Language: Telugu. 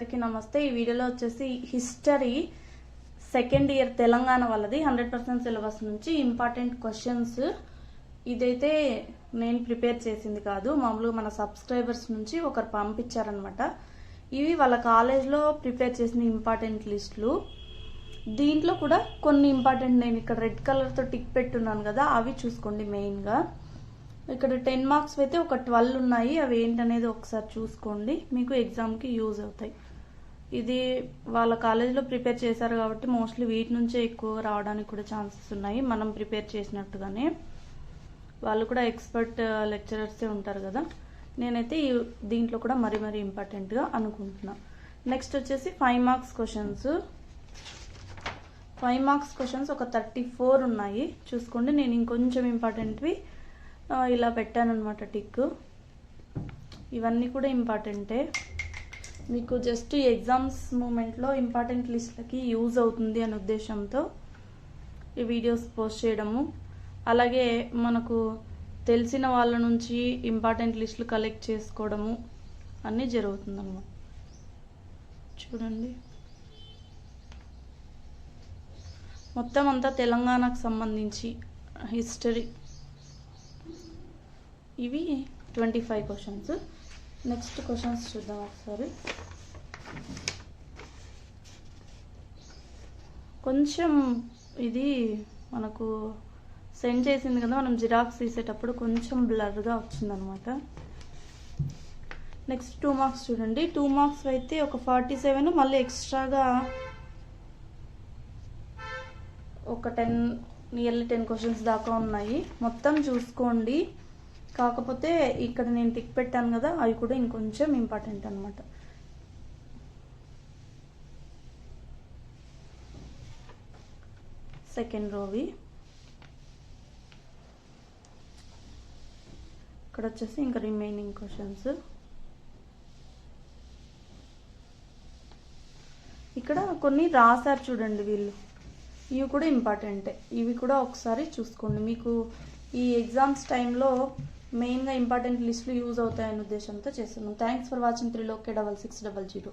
అందరికీ నమస్తే। ఈ వీడియోలో వచ్చేసి హిస్టరీ సెకండ్ ఇయర్ తెలంగాణ వాళ్ళది 100% సిలబస్ నుంచి ఇంపార్టెంట్ క్వశ్చన్స్ ఇదైతే నేను ప్రిపేర్ చేసింది కాదు, మామూలుగా మన సబ్స్క్రైబర్స్ నుంచి ఒకరు పంపించారనమాట। ఇవి వాళ్ళ కాలేజ్లో ప్రిపేర్ చేసిన ఇంపార్టెంట్ లిస్టులు। దీంట్లో కూడా కొన్ని ఇంపార్టెంట్ నేను ఇక్కడ రెడ్ కలర్తో టిక్ పెట్టున్నాను కదా, అవి చూసుకోండి। మెయిన్గా ఇక్కడ 10 మార్క్స్ అయితే ఒక 12 ఉన్నాయి, అవి ఏంటనేది ఒకసారి చూసుకోండి, మీకు ఎగ్జామ్కి యూజ్ అవుతాయి। ఇది వాళ్ళ కాలేజ్లో ప్రిపేర్ చేశారు కాబట్టి మోస్ట్లీ వీటి నుంచే ఎక్కువగా రావడానికి కూడా ఛాన్సెస్ ఉన్నాయి, మనం ప్రిపేర్ చేసినట్టుగానే। వాళ్ళు కూడా ఎక్స్పర్ట్ లెక్చరర్సే ఉంటారు కదా, నేనైతే దీంట్లో కూడా మరీ ఇంపార్టెంట్గా అనుకుంటున్నా। నెక్స్ట్ వచ్చేసి 5 మార్క్స్ క్వశ్చన్స్। 5 మార్క్స్ క్వశ్చన్స్ ఒక 34 ఉన్నాయి, చూసుకోండి। నేను ఇంకొంచెం ఇంపార్టెంట్వి ఇలా పెట్టానన్నమాట టిక్। ఇవన్నీ కూడా ఇంపార్టెంటే, మీకు జస్ట్ ఎగ్జామ్స్ మూమెంట్లో ఇంపార్టెంట్ లిస్ట్లకి యూజ్ అవుతుంది అనే ఉద్దేశంతో ఈ వీడియోస్ పోస్ట్ చేయడము, అలాగే మనకు తెలిసిన వాళ్ళ నుంచి ఇంపార్టెంట్ లిస్టులు కలెక్ట్ చేసుకోవడము అన్నీ జరుగుతుందన్నమాట। చూడండి, మొత్తం అంతా తెలంగాణకు సంబంధించి హిస్టరీ, ఇవి 25 క్వశ్చన్స్। నెక్స్ట్ క్వశ్చన్స్ చూద్దాం ఒకసారి। కొంచెం ఇది మనకు సెండ్ చేసింది కదా, మనం జిరాక్స్ తీసేటప్పుడు కొంచెం బ్లర్గా వచ్చిందనమాట। నెక్స్ట్ 2 మార్క్స్ చూడండి। 2 మార్క్స్ అయితే ఒక 47, మళ్ళీ ఎక్స్ట్రాగా ఒక నియర్లీ 10 క్వశ్చన్స్ దాకా ఉన్నాయి, మొత్తం చూసుకోండి। కాకపోతే ఇక్కడ నేను టిక్ పెట్టాను కదా, అవి కూడా ఇంకొంచెం ఇంపార్టెంట్ అనమాట। సెకండ్ రోవి ఇక్కడ వచ్చేసి ఇంకా రిమైనింగ్ క్వశ్చన్స్। ఇక్కడ కొన్ని రాశారు చూడండి వీళ్ళు, ఇవి కూడా ఇంపార్టెంటే, ఇవి కూడా ఒకసారి చూసుకోండి, మీకు ఈ ఎగ్జామ్స్ టైంలో మెయిన్గా ఇంపార్టెంట్ లిస్టులు యూజ్ అవుతాయనే ఉద్దేశంతో చేస్తున్నాం। Thanks for watching 3 6600।